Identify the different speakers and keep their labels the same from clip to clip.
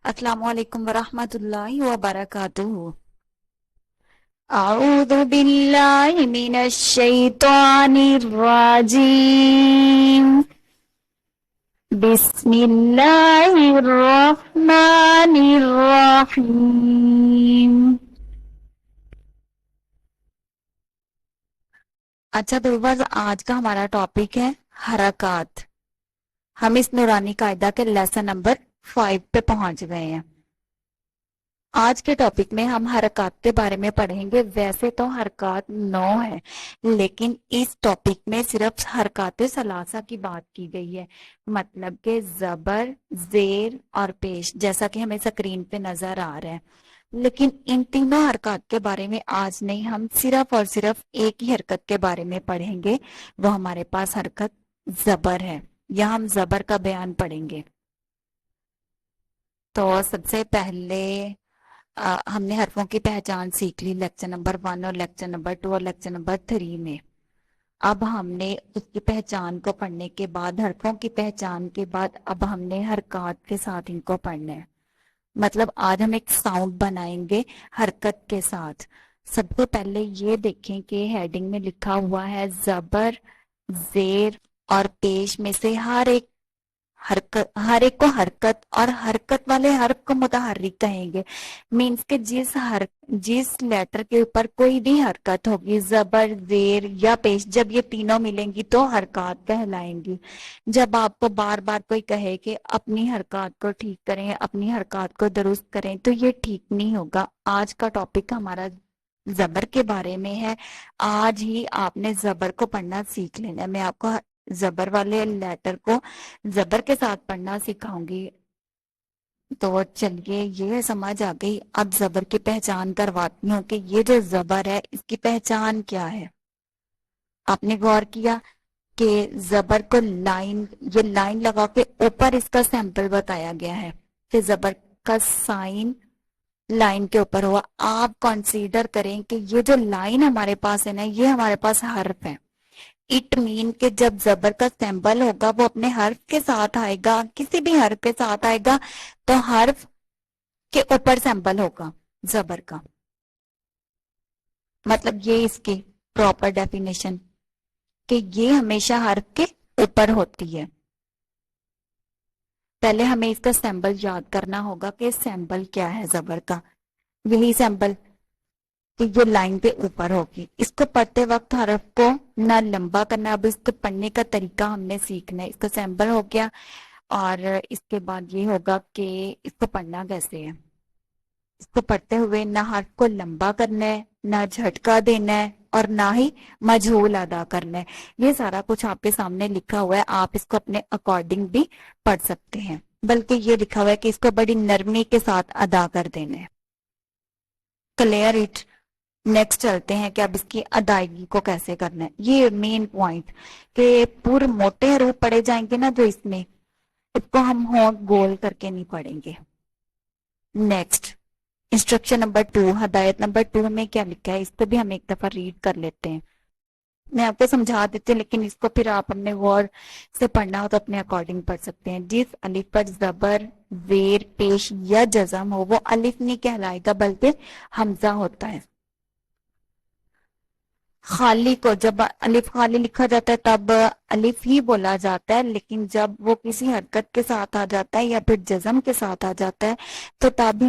Speaker 1: السلام علیکم ورحمۃ اللہ وبرکاتہ۔ اعوذ باللہ من الشیطان الرجیم، بسم اللہ الرحمن الرحیم۔ اچھا دوست، آج کا ہمارا ٹاپک ہے حرکات۔ ہم اس نورانی قاعدہ کے لیسن نمبر 5 پہ پہنچ گئے ہیں۔ آج کے ٹاپک میں ہم حرکات کے بارے میں پڑھیں گے۔ ویسے تو حرکات 9 ہے، لیکن اس ٹاپک میں صرف حرکات ثلاثہ کی بات کی گئی ہے، مطلب کہ زبر، زیر اور پیش، جیسا کہ ہمیں سکرین پہ نظر آ رہا ہے۔ لیکن ان تینوں حرکات کے بارے میں آج نہیں، ہم صرف اور صرف ایک ہی حرکت کے بارے میں پڑھیں گے، وہ ہمارے پاس حرکت زبر ہے۔ یہاں ہم زبر کا بیان پڑھیں گے۔ تو سب سے پہلے ہم نے حرفوں کی پہچان سیکھ لی لیکچر نمبر 1 اور لیکچر نمبر 2 اور لیکچر نمبر 3 میں۔ اب ہم نے اس کی پہچان کو پڑھنے کے بعد، حرفوں کی پہچان کے بعد، اب ہم نے حرکات کے ساتھ ان کو پڑھنا ہے۔ مطلب آج ہم ایک ساؤنڈ بنائیں گے حرکت کے ساتھ۔ سب سے پہلے یہ دیکھیں کہ ہیڈنگ میں لکھا ہوا ہے زبر، زیر اور پیش میں سے ہر ایک کو حرکت اور حرکت والے حرف کو متحرک کہیں گے۔ مینس کہ جس لیٹر کے اوپر کوئی بھی حرکت ہوگی، زبر، زیر یا پیش، جب یہ تینوں ملیں گی تو حرکات کہلائیں گی۔ جب آپ کو بار بار کوئی کہے کہ اپنی حرکات کو ٹھیک کریں، اپنی حرکات کو درست کریں، تو یہ ٹھیک نہیں ہوگا۔ آج کا ٹاپک ہمارا زبر کے بارے میں ہے۔ آج ہی آپ نے زبر کو پڑھنا سیکھ لینا ہے۔ میں آپ کو زبر والے لیٹر کو زبر کے ساتھ پڑھنا سکھاؤں گی۔ تو چلیے، یہ سمجھ آ گئی۔ اب زبر کی پہچان کرواتی ہوں کہ یہ جو زبر ہے اس کی پہچان کیا ہے۔ آپ نے غور کیا کہ زبر کو یہ لائن لگا کے اوپر اس کا سیمپل بتایا گیا ہے کہ زبر کا سائن لائن کے اوپر ہوا۔ آپ کنسیڈر کریں کہ یہ جو لائن ہمارے پاس ہے نا، یہ ہمارے پاس حرف ہے۔ اٹ مین کہ جب زبر کا سیمبل ہوگا وہ اپنے حرف کے ساتھ آئے گا، کسی بھی حرف کے ساتھ آئے گا تو حرف کے اوپر سیمبل ہوگا زبر کا۔ مطلب یہ اس کی پراپر ڈیفینیشن کہ یہ ہمیشہ حرف کے اوپر ہوتی ہے۔ پہلے ہمیں اس کا سیمبل یاد کرنا ہوگا کہ سیمبل کیا ہے زبر کا۔ یہی سیمبل کہ یہ لائن پہ اوپر ہوگی۔ اس کو پڑھتے وقت حرف کو نہ لمبا کرنا، اب اس کو پڑھنے کا طریقہ ہم نے سیکھنا ہے۔ اس کا سیمبل ہو گیا، اور اس کے بعد یہ ہوگا کہ اس کو پڑھنا کیسے ہے۔ اس کو پڑھتے ہوئے نہ حرف کو لمبا کرنا ہے، نہ جھٹکا دینا ہے، اور نہ ہی مجہول ادا کرنا ہے۔ یہ سارا کچھ آپ کے سامنے لکھا ہوا ہے، آپ اس کو اپنے اکارڈنگ بھی پڑھ سکتے ہیں۔ بلکہ یہ لکھا ہوا ہے کہ اس کو بڑی نرمی کے ساتھ ادا کر دینا ہے۔ Clear it. نیکسٹ چلتے ہیں کہ اب اس کی ادائیگی کو کیسے کرنا ہے۔ یہ مین پوائنٹ کہ پورے موٹے حروف پڑے جائیں گے نا جو اس میں، اس کو ہم ہونٹ گول کر کے نہیں پڑھیں گے۔ نیکسٹ انسٹرکشن نمبر 2، ہدایت نمبر 2 میں کیا لکھا ہے، اس کو بھی ہم ایک دفعہ ریڈ کر لیتے ہیں۔ میں آپ کو سمجھا دیتی ہوں، لیکن اس کو پھر آپ اپنے غور سے پڑھنا ہو تو اپنے اکارڈنگ پڑھ سکتے ہیں۔ جس الف پر زبر، زیر، پیش یا جزم ہو وہ الف نہیں کہلائے گا بلکہ حمزہ ہوتا ہے۔ خالی کو جب الف خالی لکھا جاتا ہے تب الف ہی بولا جاتا ہے، لیکن جب وہ کسی حرکت کے ساتھ آ جاتا ہے یا پھر جزم کے ساتھ آ جاتا ہے تو تب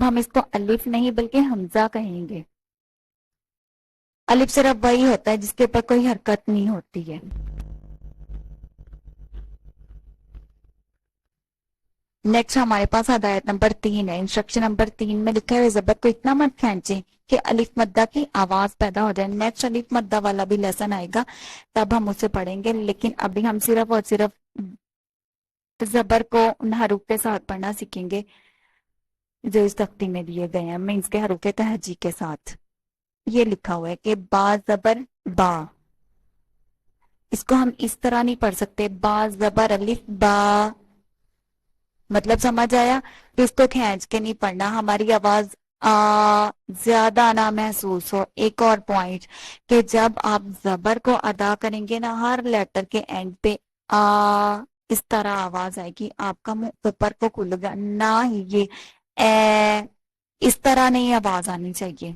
Speaker 1: ہم اس کو الف نہیں بلکہ حمزہ کہیں گے۔ الف صرف وہی ہوتا ہے جس کے اوپر کوئی حرکت نہیں ہوتی ہے۔ نیکسٹ ہمارے پاس ہدایت نمبر 3 ہے۔ انسٹرکشن نمبر 3 میں لکھا ہے زبر کو اتنا مت کھینچیں کہ الف مدہ کی آواز پیدا ہو جائے۔ نیکسٹ الف مدہ والا بھی لیسن آئے گا، تب ہم اسے پڑھیں گے، لیکن ابھی ہم صرف اور صرف زبر کو ان حروف کے ساتھ پڑھنا سیکھیں گے جو اس تختی میں دیے گئے ہیں، مینس کے حروف تہجی کے ساتھ۔ یہ لکھا ہوا ہے کہ با زبر با، اس کو ہم اس طرح نہیں پڑھ سکتے با زبر الف با۔ مطلب سمجھ آیا کہ اس کو کھینچ کے نہیں پڑھنا، ہماری آواز زیادہ نہ محسوس ہو۔ ایک اور پوائنٹ کہ جب آپ زبر کو ادا کریں گے نا، ہر لیٹر کے اینڈ پہ اس طرح آواز آئے گی، آپ کا منہ اوپر کو کھل گا، نہ ہی یہ اے، اس طرح نہیں آواز آنی چاہیے.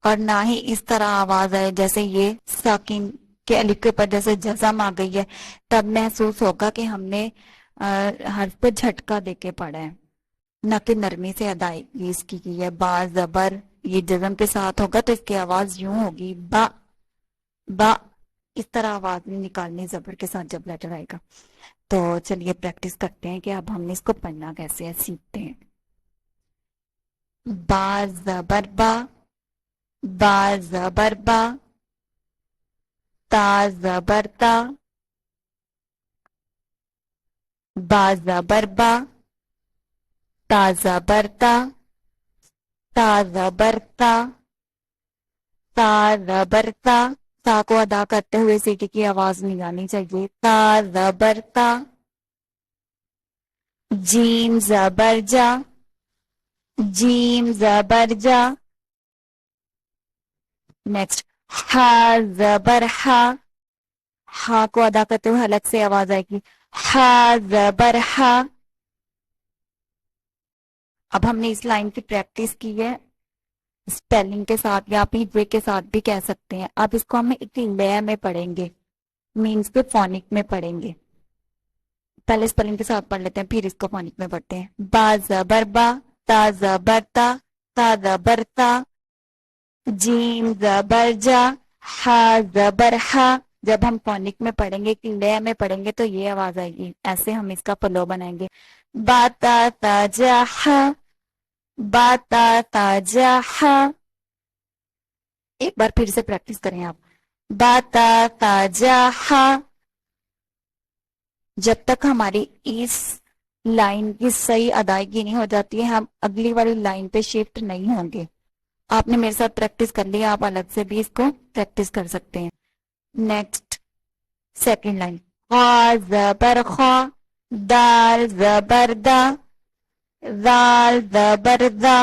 Speaker 1: اور نہ ہی اس طرح آواز آئے جیسے یہ ساکن کے الف کے اوپر جیسے جزم آ گئی ہے، تب محسوس ہوگا کہ ہم نے حرف پہ جھٹکا دے کے پڑھا ہے، نہ کہ نرمی سے ادائیگی اس کی ہے. با زبر یہ جزم کے ساتھ ہوگا تو اس کی آواز یوں ہوگی، با با. اس طرح آواز نہیں نکالنی زبر کے ساتھ جب لیٹر آئے گا. تو چلیے پریکٹس کرتے ہیں کہ اب ہم نے اس کو پڑھنا کیسے ہے، سیکھتے ہیں. با زبر با، با زبر با، تا زبر تا، با زبر با، تا زبر تا، تا زبر تا، تا زبر تا. تا کو ادا کرتے ہوئے سیٹی کی آواز نہیں آنی چاہیے. تا زبر تا. جیم زبر جا، جیم زبر جا. نیکسٹ ہا زبر ہا، ہا کو ادا کرتے ہوئے حلق سے آواز آئے گی، ہا زبر ہا. اب ہم نے اس لائن کی پریکٹس کی ہے اسپیلنگ کے ساتھ یا آپ ہجوے کے ساتھ بھی کہہ سکتے ہیں. اب اس کو ہم ایک لے میں پڑھیں گے، مینس کے فونک میں پڑھیں گے. پہلے اسپیلنگ کے ساتھ پڑھ لیتے ہیں پھر اس کو فونک میں پڑھتے ہیں. با زبر با، تا زبر تا، تا زبر تا، جیم زبر جا، ہا زبر ہا. جب ہم فونک میں پڑھیں گے لے میں پڑھیں گے تو یہ آواز آئے گی. ایسے ہم اس کا فلو بنائیں گے. با تا تا جا ہا، با تا تا جا ہا. ایک بار پھر سے پریکٹس کریں آپ. با تا تا جا ہا. جب تک ہماری اس لائن کی صحیح ادائیگی نہیں ہو جاتی ہے ہم اگلی والی لائن پہ شفٹ نہیں ہوں گے. آپ نے میرے ساتھ پریکٹس کر لیا، آپ الگ سے بھی اس کو پریکٹس کر سکتے ہیں. Next second line. خا زبر خا، دال زبر دا، زال زبر دا،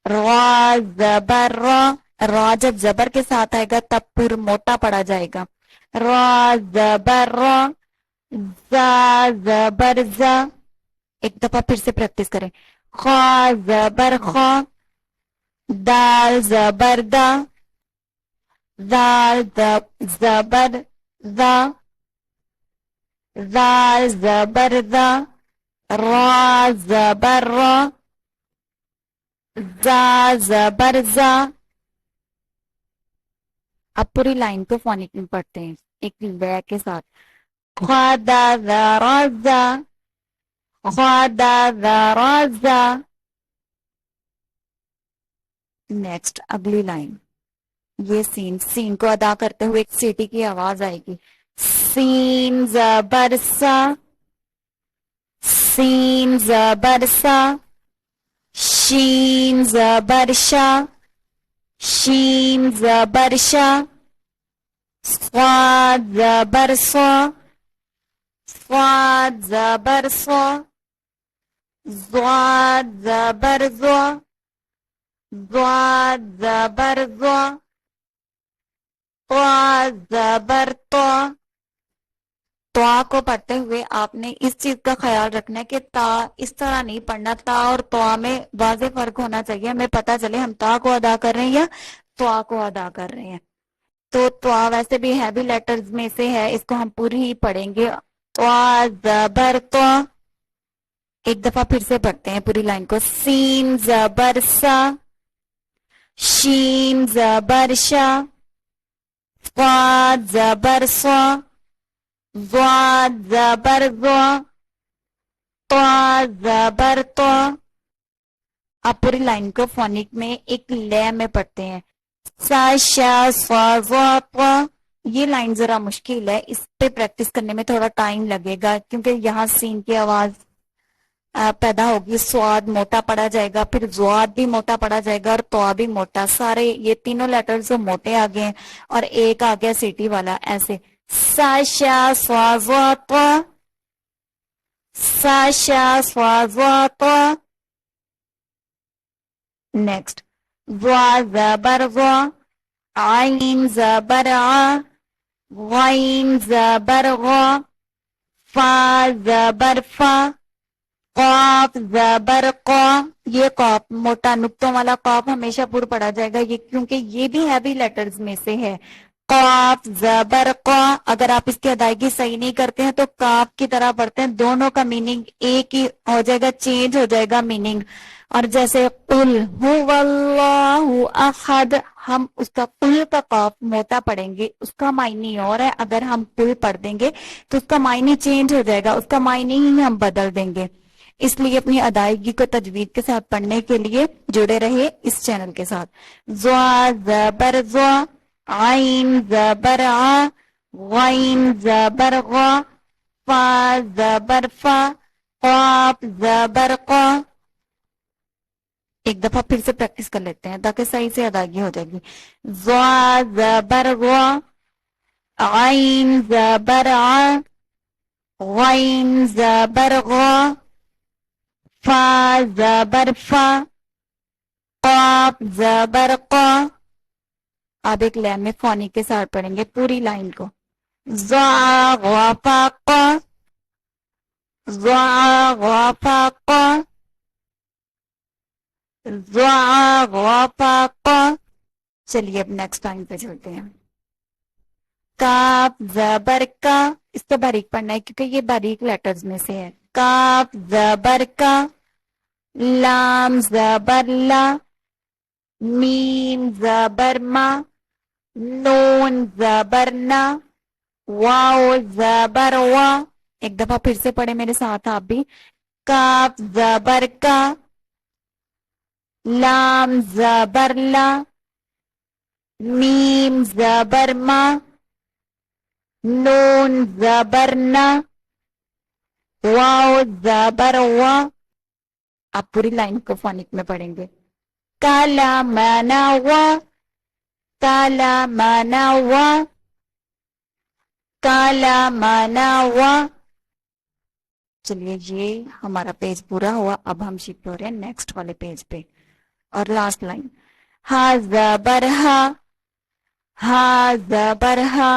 Speaker 1: را زبر را. را جب زبر کے ساتھ آئے گا تب پھر موٹا پڑا جائے گا. را زبر را، زا زبر زا. ایک دفعہ پھر سے پریکٹس کریں. خا زبر خا، دال زبر دا، زال زبر دا، زال زبر دا، را زبر را، زا زبر زا. اب پوری لائن کو فونک میں پڑھتے ہیں ایک وے کے ساتھ. خا دا زا را زا، خا دا زا را زا. نیکسٹ اگلی لائن. یہ سین، سین کو ادا کرتے ہوئے ایک سیٹی کی آواز آئے گی. سین زبر سا، سین زبر سا، شین زبر شا، شین زبر شا. صاد زبر سا، صاد زبر سا، ضاد زبر زا، ضاد زبر زا، طا زبر طا. طا کو پڑھتے ہوئے آپ نے اس چیز کا خیال رکھنا ہے کہ تا اس طرح نہیں پڑھنا. تا اور طا میں واضح فرق ہونا چاہیے، ہمیں پتا چلے ہم تا کو ادا کر رہے ہیں یا طا کو ادا کر رہے ہیں. تو طا ویسے بھی ہیوی لیٹرز میں سے ہے، اس کو ہم پوری ہی پڑھیں گے. طا زبر طا. ایک دفعہ پھر سے پڑھتے ہیں پوری لائن کو. سین زبر سا، شین زبر شا، صاد زبر سا، ضاد زبر ضا، طا زبر طا. اب پوری لائن کو فونک میں ایک لے میں پڑھتے ہیں. سا شا سا ضا طا. یہ لائن ذرا مشکل ہے، اس پہ پریکٹس کرنے میں تھوڑا ٹائم لگے گا کیونکہ یہاں سین کی آواز پیدا ہوگی. سواد موٹا پڑا جائے گا، پھر زواد بھی موٹا پڑا جائے گا اور طا بھی موٹا. سارے یہ تینوں لیٹرز موٹے آ گئے ہیں اور ایک آ گیا سیٹی والا. ایسے سا شا سا ضا طا، سا شا سا ضا طا. نیکسٹ ضا زبر ضا، عین زبر آ، غین زبر غا، فا زبر فا، قاف زبر قا. یہ قاف موٹا نقطوں والا قاف ہمیشہ پر پڑا جائے گا، یہ کیونکہ یہ بھی ہیوی لیٹرز میں سے ہے. قاف زبر قا. اگر آپ اس کی ادائیگی صحیح نہیں کرتے ہیں تو کاف کی طرح پڑھتے ہیں، دونوں کا میننگ ایک ہی ہو جائے گا، چینج ہو جائے گا میننگ. اور جیسے قل هو اللہ احد، ہم اس کا قل کا قاف موٹا پڑھیں گے، اس کا معنی اور ہے. اگر ہم قل پڑھ دیں گے تو اس کا معنی چینج ہو جائے گا، اس کا معنی ہی ہم بدل دیں گے. اس لیے اپنی ادائیگی کو تجوید کے ساتھ پڑھنے کے لیے جڑے رہے اس چینل کے ساتھ. زوا زبر زوا، عین زبر ع، غین زبر غا، فا زبر فا، قاف زبر قا. ایک دفعہ پھر سے پریکٹس کر لیتے ہیں تاکہ صحیح سے ادائیگی ہو جائے گی. زوا زبر غا، عین زبر ع، غین زبر غا، فا زبر فا، قاف زبر قا. اب ایک لائن میں فونی کے ساتھ پڑھیں گے پوری لائن کو. زا غافا قا، زا غافا قا، زا غافا قا. چلیے اب نیکسٹ لائن پہ چلتے ہیں. کاف زبر کا، اس کو باریک پڑھنا ہے کیونکہ یہ باریک لیٹرز میں سے ہے. کاف زبر کا، لام زبر لا، میم زبر ما، نون زبر نا، واو زبر وا. ایک دفعہ پھر سے پڑھے میرے ساتھ آپ بھی. کاف زبر کا، لام زبر لا، میم زبر ما، نون زبر نا، واو زبر وا. آپ پوری لائن کو فونک میں پڑھیں گے. کالا مانا وا، کالا مانا وا، کالا مانا وا. چلیے یہ ہمارا پیج پورا ہوا. اب ہم شفٹ ہو رہے ہیں نیکسٹ والے پیج پہ. اور لاسٹ لائن. ہا زبر ہا، ہا زبر ہا،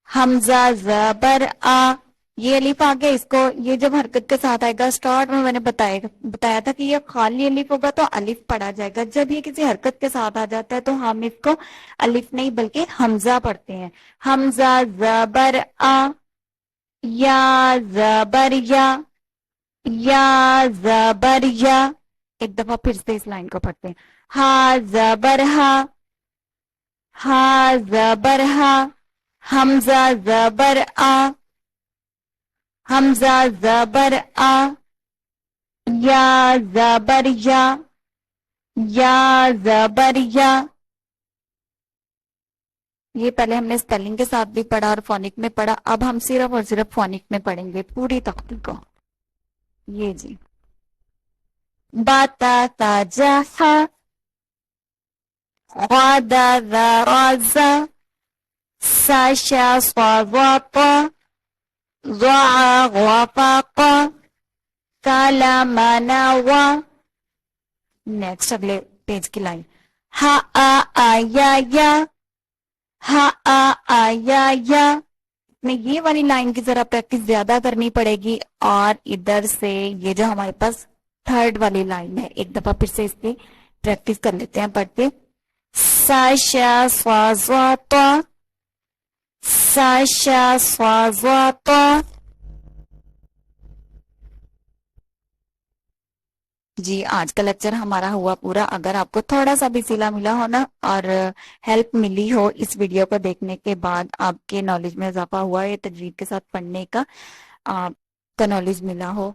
Speaker 1: حمزہ زبر آ. یہ الف آ گیا، اس کو یہ جب حرکت کے ساتھ آئے گا اسٹارٹ میں نے بتایا تھا کہ یہ خالی الف ہوگا تو الف پڑھا جائے گا. جب یہ کسی حرکت کے ساتھ آ جاتا ہے تو ہم اس کو الف نہیں بلکہ حمزہ پڑھتے ہیں. حمزہ زبر آ، یا زبر یا، یا زبر یا. ایک دفعہ پھر سے اس لائن کو پڑھتے ہیں. ہا زبر ہا، ہا زبر ہا، حمزہ زبر آ، حمزہ زبر آ، یا زبر یا، یا زبر یا. یہ پہلے ہم نے اسپیلنگ کے ساتھ بھی پڑھا اور فونک میں پڑھا. اب ہم صرف اور صرف فونک میں پڑھیں گے پوری تختی کو. یہ جی. باتا تا جہا، غادا ذا رازا، ساشا صواپا، ضاع غوافاقا، کالا مانا وا. نیکسٹ اگلے پیج کی لائن. ہا آ آیا یا، ہا آ آیا یا. میں یہ والی لائن کی ذرا پریکٹس زیادہ کرنی پڑے گی. اور ادھر سے یہ جو ہمارے پاس تھرڈ والی لائن ہے ایک دفعہ پھر سے اس کی پریکٹس کر لیتے ہیں پڑھ کے. Sasha سوازواتا، Sasha سوازواتا. جی آج کا لیکچر ہمارا ہوا پورا. اگر آپ کو تھوڑا سا بھی سلا ملا ہو نا اور ہیلپ ملی ہو اس ویڈیو کو دیکھنے کے بعد، آپ کے نالج میں اضافہ ہوا ہے تجوید کے ساتھ پڑھنے کا، آپ کا نالج ملا ہو،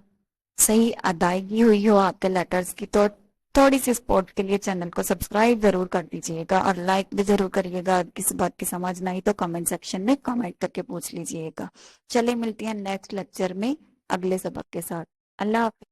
Speaker 1: صحیح ادائیگی ہوئی ہو آپ کے لیٹرز کی، تو تھوڑی سی سپورٹ کے لیے چینل کو سبسکرائب ضرور کر دیجئے گا اور لائک بھی ضرور کریے گا. کسی بات کی سمجھ نہ آئی تو کمنٹ سیکشن میں کمنٹ کر کے پوچھ لیجئے گا. چلے ملتی ہیں نیکسٹ لیکچر میں اگلے سبق کے ساتھ. اللہ حافظ.